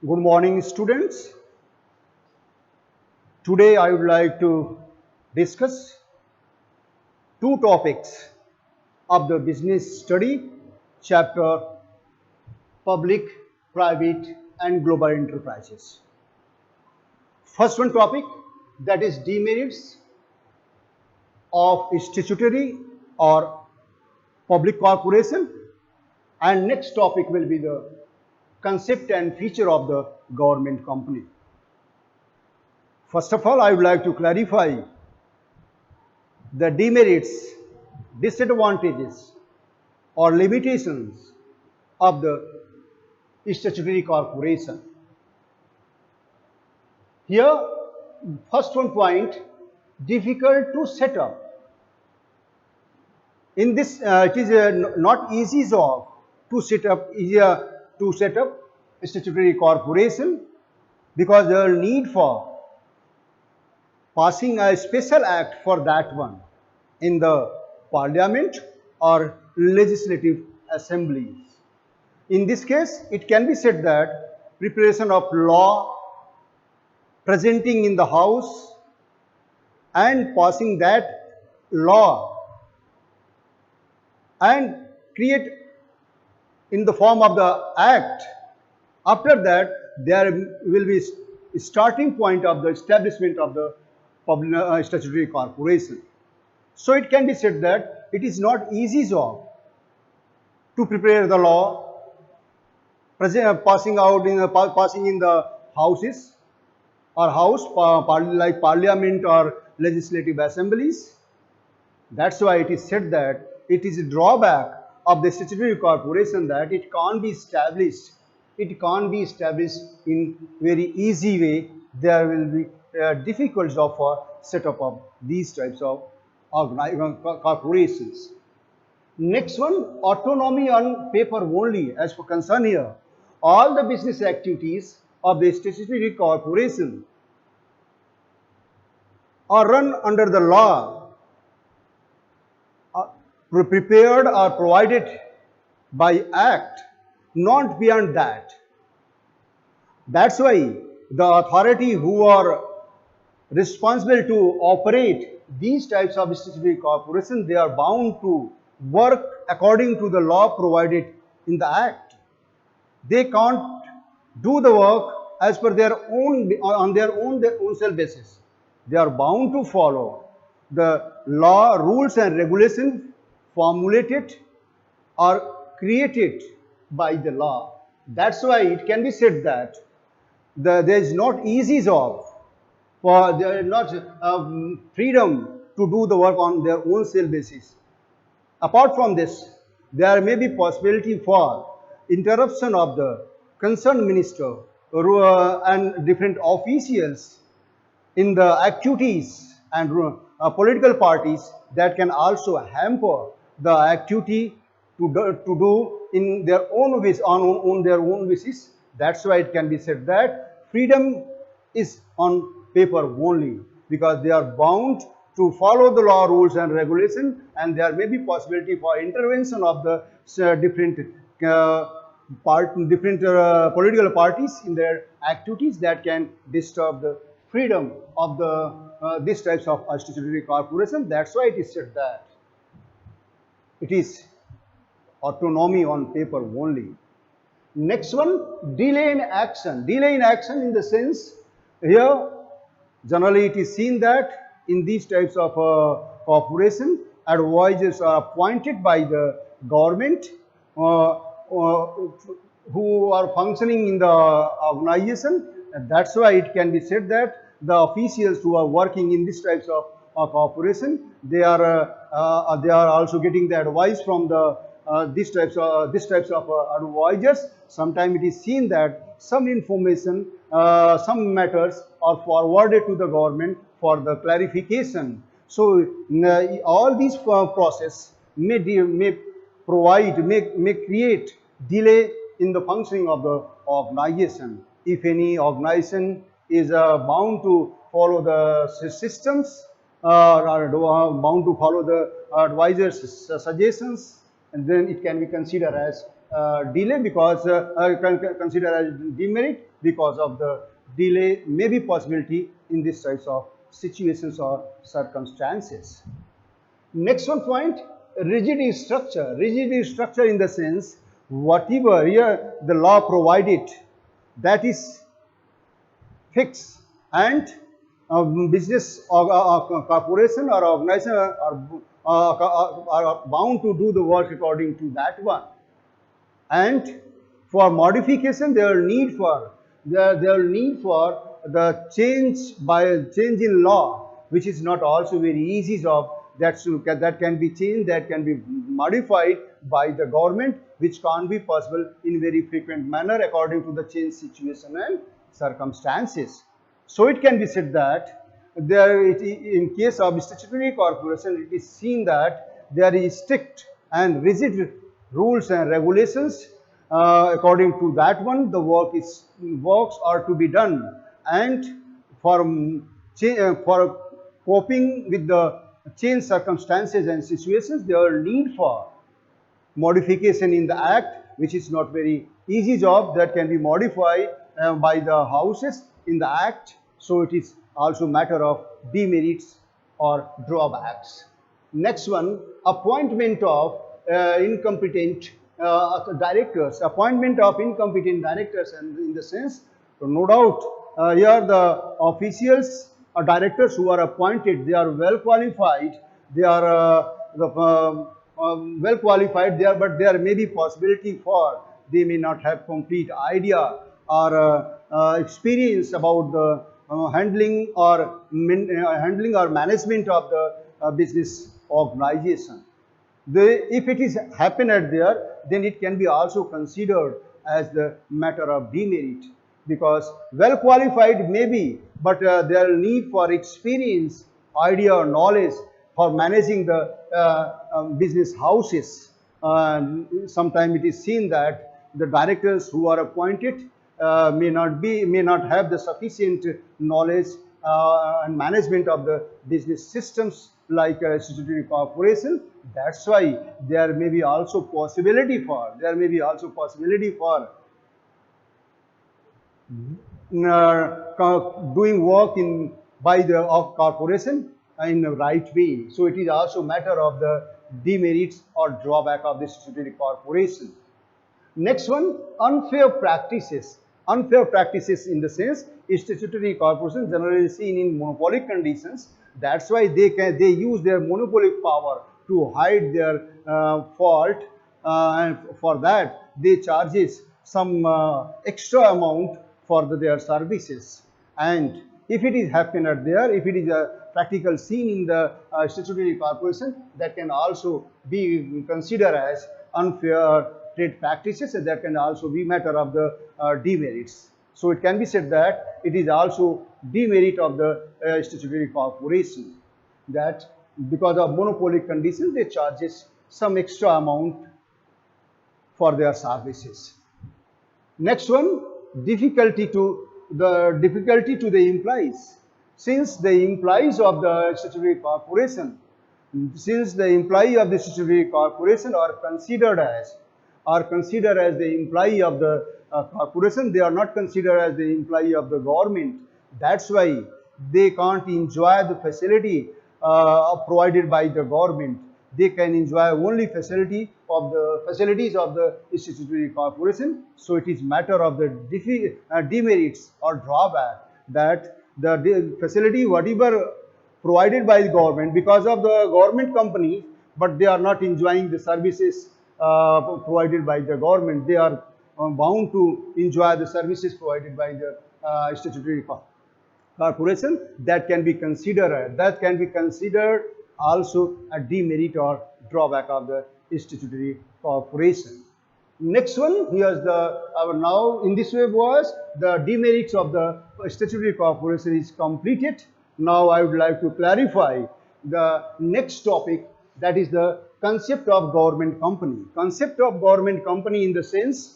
Good morning, students. Today I would like to discuss two topics of the business study chapter public, private, and global enterprises. First one topic, that is demerits of statutory or public corporation, and next topic will be the concept and feature of the government company. First of all, I would like to clarify the demerits, disadvantages, or limitations of the statutory corporation. Here, first one point, difficult to set up. In this, it is not easy job to set up, easier to set up a statutory corporation because there are need for passing a special act for that one in the parliament or legislative assemblies. In this case, it can be said that preparation of law, presenting in the house and passing that law and create in the form of the act. After that, there will be starting point of the establishment of the public statutory corporation. So it can be said that it is not easy job to prepare the law, passing in the houses or like parliament or legislative assemblies. That's why it is said that it is a drawback of the statutory corporation that it can't be established. It can't be established in very easy way. There will be difficult job for setup of these types of corporations. Next one, autonomy on paper only. As for concern here, all the business activities of the statutory corporation are run under the law, prepared or provided by act, not beyond that. That's why the authority who are responsible to operate these types of statutory corporations, they are bound to work according to the law provided in the act. They can't do the work as per their own on their own self basis. They are bound to follow the law, rules and regulations formulated or created by the law. That's why it can be said that there is not easy job for there is not freedom to do the work on their own self basis. Apart from this, there may be possibility for interruption of the concerned minister and different officials in the activities and political parties that can also hamper the activity to do in their own ways on their own basis. That's why it can be said that freedom is on paper only because they are bound to follow the law, rules and regulation, and there may be possibility for intervention of the different political parties in their activities that can disturb the freedom of the these types of statutory corporation. That's why it is said that it is autonomy on paper only. Next one, delay in action. Delay in action in the sense here generally it is seen that in these types of corporation, advisors are appointed by the government who are functioning in the organization. And that's why it can be said that the officials who are working in these types of corporation, they are also getting the advice from the these types of advisors. Sometimes it is seen that some information, some matters are forwarded to the government for the clarification. So all these process may create delay in the functioning of the organization. If any organization is bound to follow the systems or bound to follow the advisors' suggestions, and then it can be considered as delay because consider as demerit because of the delay may be possibility in this types of situations or circumstances. Next one point, rigidity structure. Rigidity structure in the sense, whatever here the law provided, that is fixed, and business or corporation or organization are bound to do the work according to that one. And for modification, there will need for the change in law, which is not also very easy job. That can be changed, that can be modified by the government, which can't be possible in very frequent manner according to the change situation and circumstances. So it can be said that in case of statutory corporation, it is seen that there is strict and rigid rules and regulations. According to that one, the works are to be done, and for for coping with the changed circumstances and situations, there are need for modification in the act, which is not very easy job, that can be modified by the houses in the act. So it is also matter of demerits or drawbacks. Next one, appointment of incompetent directors. Appointment of incompetent directors, and in the sense, no doubt, here the officials or directors who are appointed, they are well qualified. They are well qualified there, but there may be possibility for they may not have complete idea or experience about the handling or management of the business organization. If it is happened at there, then it can be also considered as the matter of demerit, because well qualified maybe, but there need for experience, idea or knowledge for managing the business houses. Sometimes it is seen that the directors who are appointed may not have the sufficient knowledge and management of the business systems like a statutory corporation. That's why there may be also possibility for doing work in by the corporation in the right way. So it is also matter of the demerits or drawback of the statutory corporation. Next one, unfair practices. Unfair practices in the sense, statutory corporations generally seen in monopoly conditions. That's why they use their monopoly power to hide their fault, and for that they charges some extra amount for their services. And if it is happened at there, if it is a practical scene in the statutory corporation, that can also be considered as unfair trade practices, and that can also be matter of the demerits. So it can be said that it is also demerit of the statutory corporation, that because of monopoly conditions they charges some extra amount for their services. Next one, difficulty to the employees. Since the employees of the statutory corporation, since the employee of the statutory corporation are considered as the employee of the corporation, they are not considered as the employee of the government. That's why they can't enjoy the facility provided by the government. They can enjoy only facilities of the statutory corporation. So it is matter of the demerits or drawback, that the facility whatever provided by the government because of the government company, but they are not enjoying the services provided by the government. They are bound to enjoy the services provided by the statutory corporation. That can be considered also a demerit or drawback of the statutory corporation. Next one, here's now in this way was the demerits of the statutory corporation is completed. Now I would like to clarify the next topic, that is the concept of government company. Concept of government company in the sense,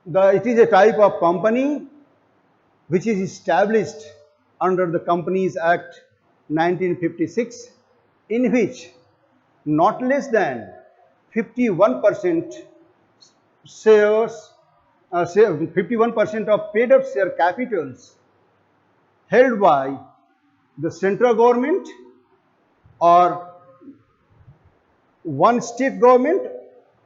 it is a type of company which is established under the Companies Act 1956, in which not less than 51% shares, 51% of paid up share capitals held by the central government or one state government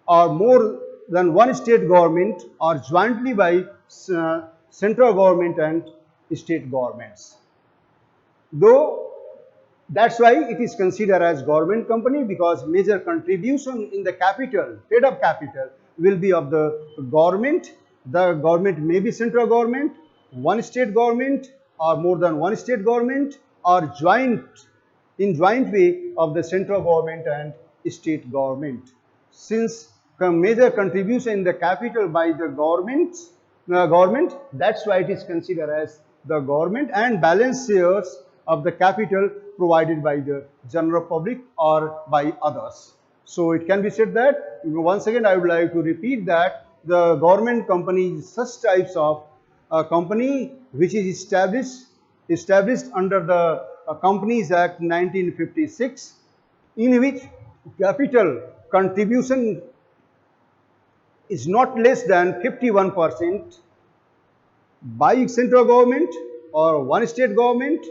or more than one state government or jointly by central government and state governments. Though that's why it is considered as government company, because major contribution in the capital, paid up capital, will be of the government. The government may be central government, one state government or more than one state government, or joint way of the central government and state government. Since major contribution in the capital by the government, that's why it is considered as the government, and balance shares of the capital provided by the general public or by others. So it can be said that, once again I would like to repeat that the government company is such types of company which is established under the Companies Act 1956, in which capital contribution is not less than 51% by central government or one state government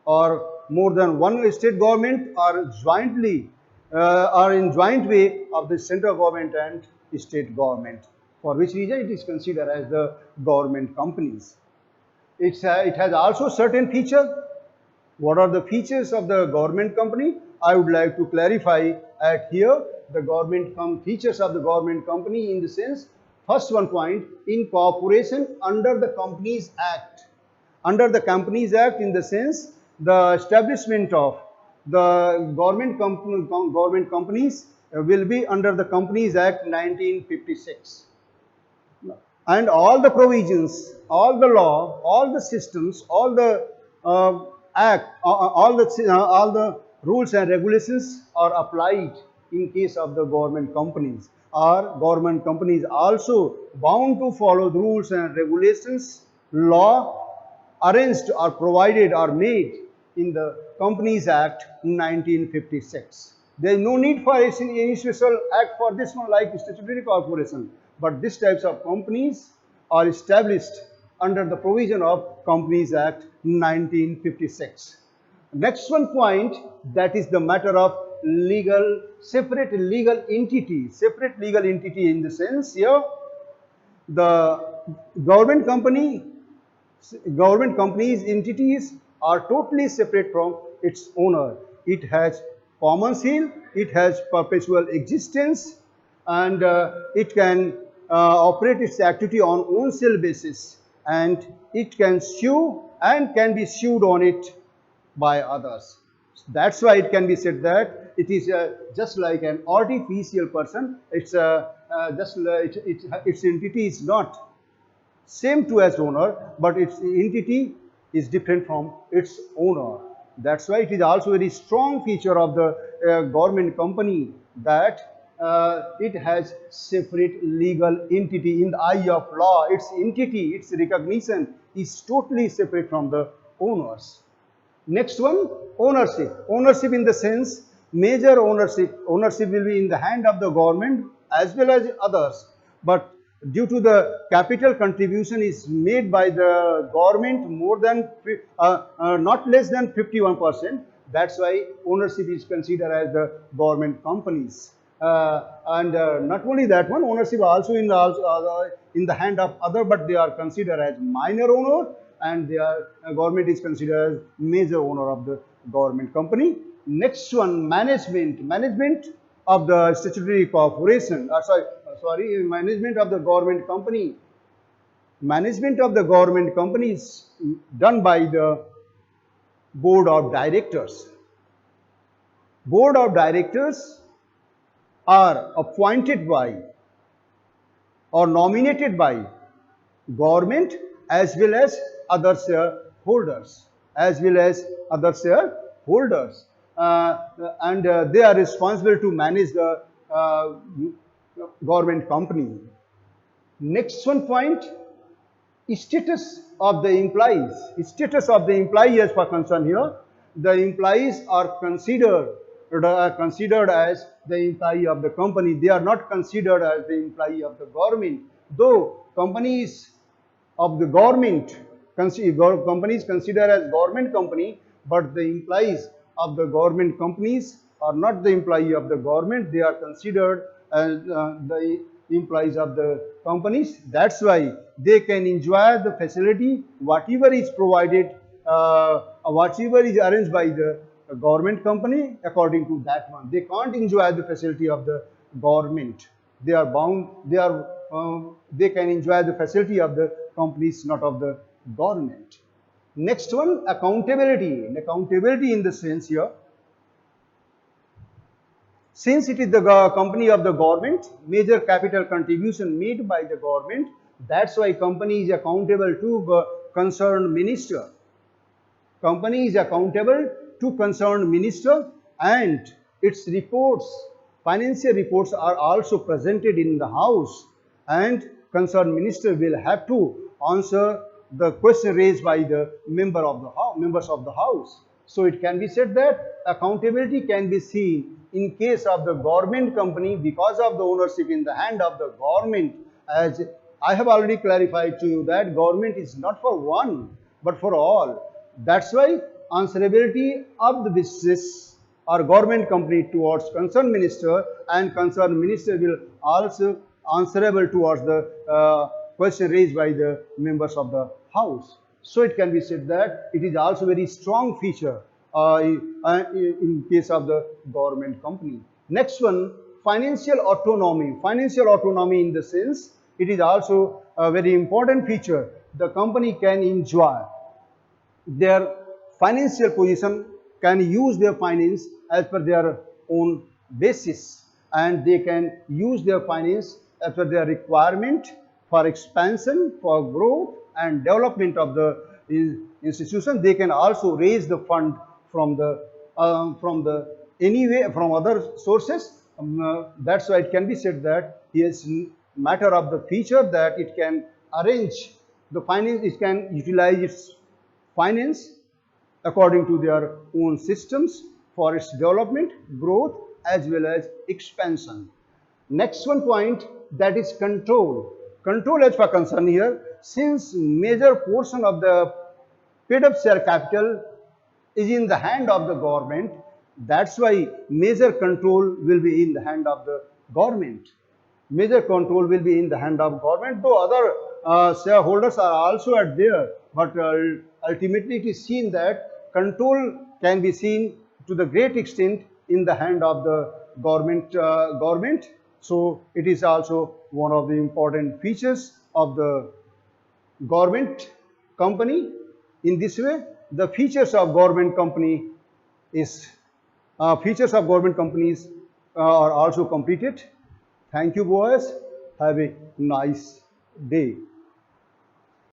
or more than one state government, or jointly or in joint way of the central government and state government, for which reason it is considered as the government companies. It has also certain features. What are the features of the government company? I would like to clarify at here the features of the government company, in the sense, first one point, incorporation under the Companies Act. Under the Companies Act, in the sense, the establishment of the government companies will be under the Companies Act 1956. And all the provisions, all the law, all the systems, all the all the rules and regulations are applied in case of the government companies. Or government companies also bound to follow the rules and regulations, law arranged or provided or made in the Companies Act 1956. There is no need for any special act for this one, like statutory corporation. But these types of companies are established under the provision of Companies Act 1956. Next one point, that is the matter of separate legal entity. Separate legal entity, in the sense, here the government companies entities are totally separate from its owner. It has common seal, it has perpetual existence, and it can operate its activity on own seal basis, and it can sue and can be sued on it by others. That's why it can be said that it is just like an artificial person. It's its entity is not same to as owner, but its entity is different from its owner. That's why it is also a very strong feature of the government company that it has separate legal entity. In the eye of law, its entity, its recognition is totally separate from the owners. Next one, ownership. Ownership, in the sense, major ownership will be in the hand of the government as well as others. But due to the capital contribution is made by the government more than not less than 51%. That's why ownership is considered as the government companies. And not only that one, ownership also in the hand of other, but they are considered as minor owner, and their government is considered as major owner of the government company. Next one, management of the statutory corporation. Management of the government company. Management of the government company is done by the board of directors. Board of directors are appointed by or nominated by government as well as other shareholders, and they are responsible to manage the government company. Next one point, status of the employees. Status of the employee as per concern here, the employees are considered considered as the employee of the company. They are not considered as the employee of the government. Though companies of the government, companies considered as government company, but the employees of the government companies are not the employee of the government. They are considered as the employees of the companies. That's why they can enjoy the facility, whatever is provided, whatever is arranged by the government company. According to that one, they can't enjoy the facility of the government. They are bound, they can enjoy the facility of the companies, not of the government. Next one, accountability. Accountability in the sense here, since it is the company of the government, major capital contribution made by the government, that's why company is accountable to concerned minister. Company is accountable to concerned minister, and its reports, financial reports, are also presented in the house, and concerned minister will have to answer the question raised by the members of the house. So it can be said that accountability can be seen in case of the government company because of the ownership in the hand of the government. As I have already clarified to you that government is not for one but for all. That's why answerability of the business or government company towards concerned minister, and concerned minister will also answerable towards the question raised by the members of the house. So it can be said that it is also very strong feature in case of the government company. Next one, financial autonomy. Financial autonomy in the sense, it is also a very important feature. The company can enjoy their financial position, can use their finance as per their own basis, and they can use their finance as per their requirement for expansion, for growth and development of the institution. They can also raise the fund from the anyway from other sources. That's why it can be said that is matter of the feature that it can arrange the finance, it can utilize its finance according to their own systems for its development, growth as well as expansion. Next one point, that is control. Control as per concern here, since major portion of the paid up share capital is in the hand of the government, that's why major control will be in the hand of the government. Major control will be in the hand of government, though other shareholders are also at there, but ultimately it is seen that control can be seen to the great extent in the hand of the government. So it is also one of the important features of the government company. In this way, the features of government company is features of government companies are also completed. Thank you, boys. Have a nice day.